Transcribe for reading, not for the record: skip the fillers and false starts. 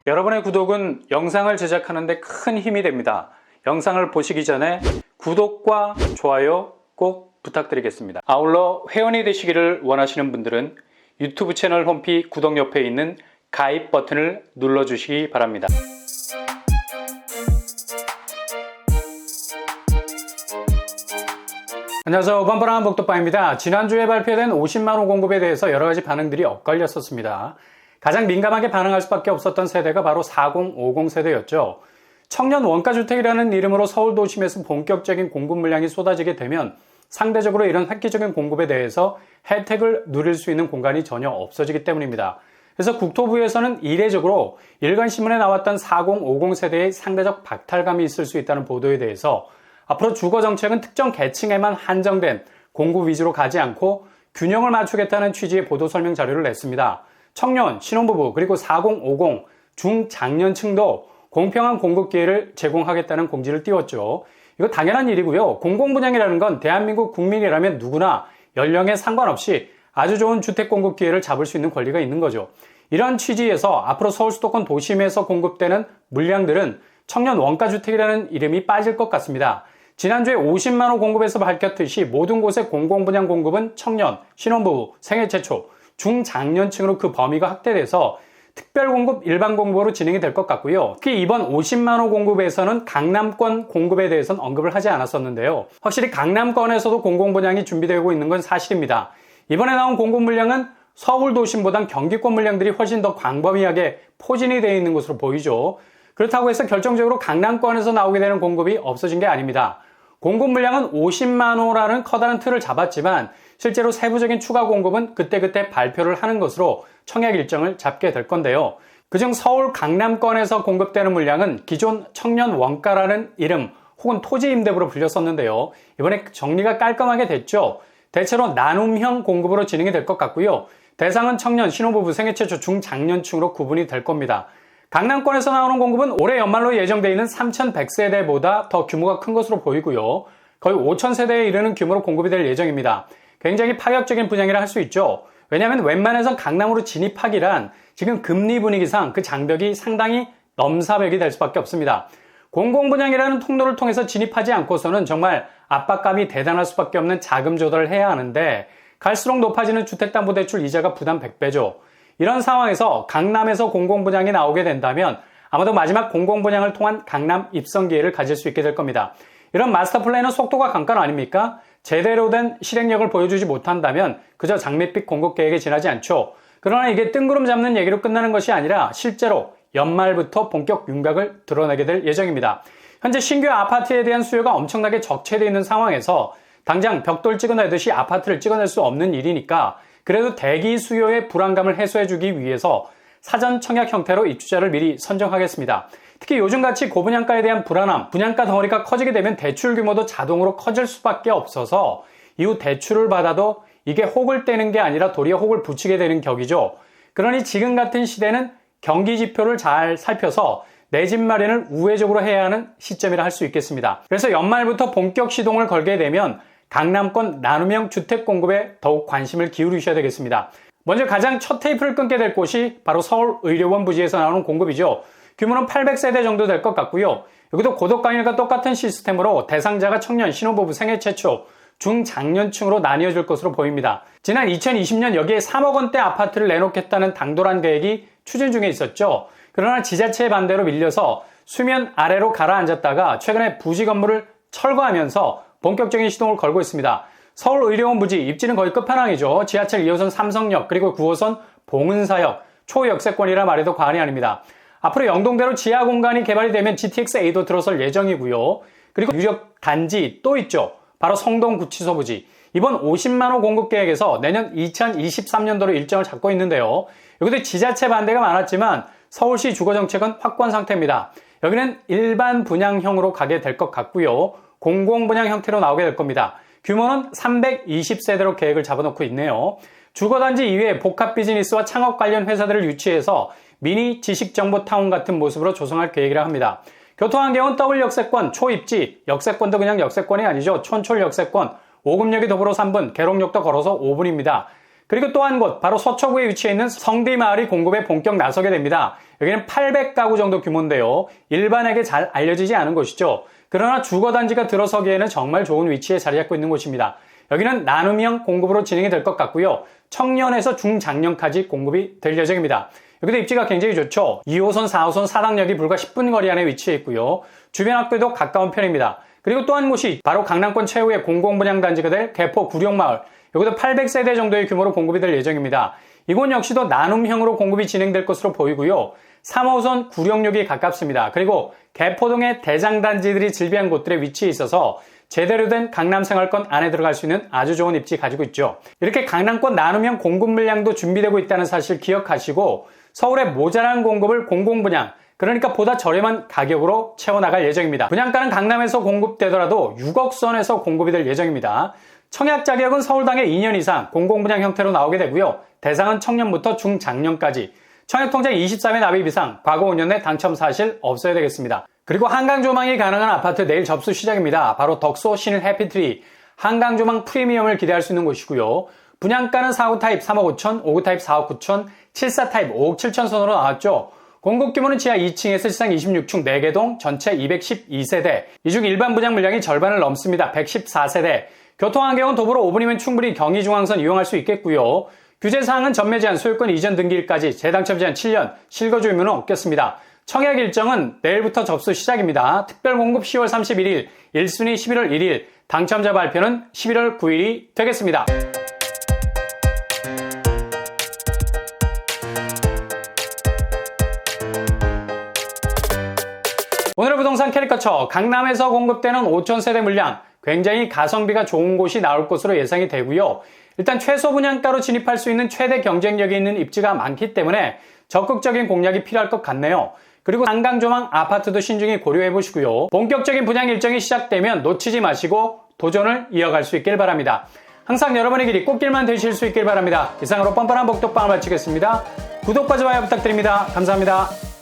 여러분의 구독은 영상을 제작하는 데 큰 힘이 됩니다. 영상을 보시기 전에 구독과 좋아요 꼭 부탁드리겠습니다. 아울러 회원이 되시기를 원하시는 분들은 유튜브 채널 홈피 구독 옆에 있는 가입 버튼을 눌러주시기 바랍니다. 안녕하세요. 뻔뻔한 복덕방입니다. 지난주에 발표된 50만원 공급에 대해서 여러가지 반응들이 엇갈렸었습니다. 가장 민감하게 반응할 수밖에 없었던 세대가 바로 4050 세대였죠. 청년 원가주택이라는 이름으로 서울 도심에서 본격적인 공급 물량이 쏟아지게 되면 상대적으로 이런 획기적인 공급에 대해서 혜택을 누릴 수 있는 공간이 전혀 없어지기 때문입니다. 그래서 국토부에서는 이례적으로 일간신문에 나왔던 4050 세대의 상대적 박탈감이 있을 수 있다는 보도에 대해서 앞으로 주거정책은 특정 계층에만 한정된 공급 위주로 가지 않고 균형을 맞추겠다는 취지의 보도 설명 자료를 냈습니다. 청년, 신혼부부, 그리고 4050 중장년층도 공평한 공급 기회를 제공하겠다는 공지를 띄웠죠. 이거 당연한 일이고요. 공공분양이라는 건 대한민국 국민이라면 누구나 연령에 상관없이 아주 좋은 주택 공급 기회를 잡을 수 있는 권리가 있는 거죠. 이런 취지에서 앞으로 서울 수도권 도심에서 공급되는 물량들은 청년 원가주택이라는 이름이 빠질 것 같습니다. 지난주에 50만원 공급에서 밝혔듯이 모든 곳의 공공분양 공급은 청년, 신혼부부, 생애 최초, 중장년층으로 그 범위가 확대돼서 특별공급, 일반공급으로 진행이 될 것 같고요. 특히 이번 50만원 공급에서는 강남권 공급에 대해서는 언급을 하지 않았었는데요. 확실히 강남권에서도 공공분양이 준비되고 있는 건 사실입니다. 이번에 나온 공급 물량은 서울 도심보단 경기권 물량들이 훨씬 더 광범위하게 포진이 되어 있는 것으로 보이죠. 그렇다고 해서 결정적으로 강남권에서 나오게 되는 공급이 없어진 게 아닙니다. 공급 물량은 50만호라는 커다란 틀을 잡았지만 실제로 세부적인 추가 공급은 그때그때 발표를 하는 것으로 청약 일정을 잡게 될 건데요. 그중 서울 강남권에서 공급되는 물량은 기존 청년 원가라는 이름 혹은 토지 임대부로 불렸었는데요. 이번에 정리가 깔끔하게 됐죠. 대체로 나눔형 공급으로 진행이 될 것 같고요. 대상은 청년, 신혼부부, 생애 최초, 중장년층으로 구분이 될 겁니다. 강남권에서 나오는 공급은 올해 연말로 예정되어 있는 3100세대보다 더 규모가 큰 것으로 보이고요. 거의 5000세대에 이르는 규모로 공급이 될 예정입니다. 굉장히 파격적인 분양이라 할 수 있죠. 왜냐하면 웬만해선 강남으로 진입하기란 지금 금리 분위기상 그 장벽이 상당히 넘사벽이 될 수밖에 없습니다. 공공분양이라는 통로를 통해서 진입하지 않고서는 정말 압박감이 대단할 수밖에 없는 자금 조달을 해야 하는데 갈수록 높아지는 주택담보대출 이자가 부담 100배죠. 이런 상황에서 강남에서 공공분양이 나오게 된다면 아마도 마지막 공공분양을 통한 강남 입성 기회를 가질 수 있게 될 겁니다. 이런 마스터 플랜은 속도가 관건 아닙니까? 제대로 된 실행력을 보여주지 못한다면 그저 장밋빛 공급 계획에 지나지 않죠. 그러나 이게 뜬구름 잡는 얘기로 끝나는 것이 아니라 실제로 연말부터 본격 윤곽을 드러내게 될 예정입니다. 현재 신규 아파트에 대한 수요가 엄청나게 적체되어 있는 상황에서 당장 벽돌 찍어내듯이 아파트를 찍어낼 수 없는 일이니까 그래도 대기 수요의 불안감을 해소해주기 위해서 사전 청약 형태로 입주자를 미리 선정하겠습니다. 특히 요즘같이 고분양가에 대한 불안함, 분양가 덩어리가 커지게 되면 대출 규모도 자동으로 커질 수밖에 없어서 이후 대출을 받아도 이게 혹을 떼는 게 아니라 도리어 혹을 붙이게 되는 격이죠. 그러니 지금 같은 시대는 경기 지표를 잘 살펴서 내 집 마련을 우회적으로 해야 하는 시점이라 할 수 있겠습니다. 그래서 연말부터 본격 시동을 걸게 되면 강남권 나눔형 주택 공급에 더욱 관심을 기울이셔야 되겠습니다. 먼저 가장 첫 테이프를 끊게 될 곳이 바로 서울의료원 부지에서 나오는 공급이죠. 규모는 800세대 정도 될 것 같고요. 여기도 고독강일과 똑같은 시스템으로 대상자가 청년, 신혼부부, 생애 최초, 중장년층으로 나뉘어질 것으로 보입니다. 지난 2020년 여기에 3억 원대 아파트를 내놓겠다는 당돌한 계획이 추진 중에 있었죠. 그러나 지자체의 반대로 밀려서 수면 아래로 가라앉았다가 최근에 부지 건물을 철거하면서 본격적인 시동을 걸고 있습니다. 서울의료원 부지 입지는 거의 끝판왕이죠. 지하철 2호선 삼성역 그리고 9호선 봉은사역 초역세권이라 말해도 과언이 아닙니다. 앞으로 영동대로 지하 공간이 개발이 되면 GTX-A도 들어설 예정이고요. 그리고 유력 단지 또 있죠. 바로 성동구치소 부지. 이번 50만호 공급 계획에서 내년 2023년도로 일정을 잡고 있는데요. 여기도 지자체 반대가 많았지만 서울시 주거정책은 확고한 상태입니다. 여기는 일반 분양형으로 가게 될 것 같고요. 공공분양 형태로 나오게 될 겁니다. 규모는 320세대로 계획을 잡아놓고 있네요. 주거단지 이외에 복합 비즈니스와 창업 관련 회사들을 유치해서 미니 지식정보타운 같은 모습으로 조성할 계획이라 합니다. 교통환경은 더블 역세권, 초입지, 역세권도 그냥 역세권이 아니죠. 촌철 역세권, 오금역이 도보로 3분, 계룡역도 걸어서 5분입니다. 그리고 또 한 곳, 바로 서초구에 위치해 있는 성디마을이 공급에 본격 나서게 됩니다. 여기는 800가구 정도 규모인데요. 일반에게 잘 알려지지 않은 곳이죠. 그러나 주거단지가 들어서기에는 정말 좋은 위치에 자리 잡고 있는 곳입니다. 여기는 나눔형 공급으로 진행이 될 것 같고요. 청년에서 중장년까지 공급이 될 예정입니다. 여기도 입지가 굉장히 좋죠. 2호선, 4호선 사당역이 불과 10분 거리 안에 위치해 있고요. 주변 학교도 가까운 편입니다. 그리고 또 한 곳이 바로 강남권 최후의 공공분양단지가 될 개포 구룡마을. 여기도 800세대 정도의 규모로 공급이 될 예정입니다. 이곳 역시도 나눔형으로 공급이 진행될 것으로 보이고요. 3호선 구룡역이 가깝습니다. 그리고 개포동의 대장단지들이 즐비한 곳들에 위치해 있어서 제대로 된 강남 생활권 안에 들어갈 수 있는 아주 좋은 입지 가지고 있죠. 이렇게 강남권 나눔형 공급 물량도 준비되고 있다는 사실 기억하시고 서울의 모자란 공급을 공공분양, 그러니까 보다 저렴한 가격으로 채워나갈 예정입니다. 분양가는 강남에서 공급되더라도 6억 선에서 공급이 될 예정입니다. 청약 자격은 서울당에 2년 이상 공공분양 형태로 나오게 되고요. 대상은 청년부터 중장년까지. 청약통장 23회 납입 이상, 과거 5년 내 당첨 사실 없어야 되겠습니다. 그리고 한강조망이 가능한 아파트 내일 접수 시작입니다. 바로 덕소 신일 해피트리 한강조망 프리미엄을 기대할 수 있는 곳이고요. 분양가는 4구 타입 3억 5천, 5구 타입 4억 9천, 74 타입 5억 7천 선으로 나왔죠. 공급 규모는 지하 2층에서 시상 26층 4개동 전체 212세대. 이 중 일반 분양 물량이 절반을 넘습니다. 114세대. 교통환경은 도보로 5분이면 충분히 경의중앙선 이용할 수 있겠고요. 규제사항은 전매 제한, 소유권 이전 등기일까지, 재당첨 제한 7년, 실거주 의무는 없겠습니다. 청약 일정은 내일부터 접수 시작입니다. 특별공급 10월 31일, 1순위 11월 1일, 당첨자 발표는 11월 9일이 되겠습니다. 오늘의 부동산 캐리커처, 강남에서 공급되는 5,000세대 물량, 굉장히 가성비가 좋은 곳이 나올 것으로 예상이 되고요. 일단 최소 분양가로 진입할 수 있는 최대 경쟁력이 있는 입지가 많기 때문에 적극적인 공략이 필요할 것 같네요. 그리고 한강조망 아파트도 신중히 고려해 보시고요. 본격적인 분양 일정이 시작되면 놓치지 마시고 도전을 이어갈 수 있길 바랍니다. 항상 여러분의 길이 꽃길만 되실 수 있길 바랍니다. 이상으로 뻔뻔한 복덕방을 마치겠습니다. 구독과 좋아요 부탁드립니다. 감사합니다.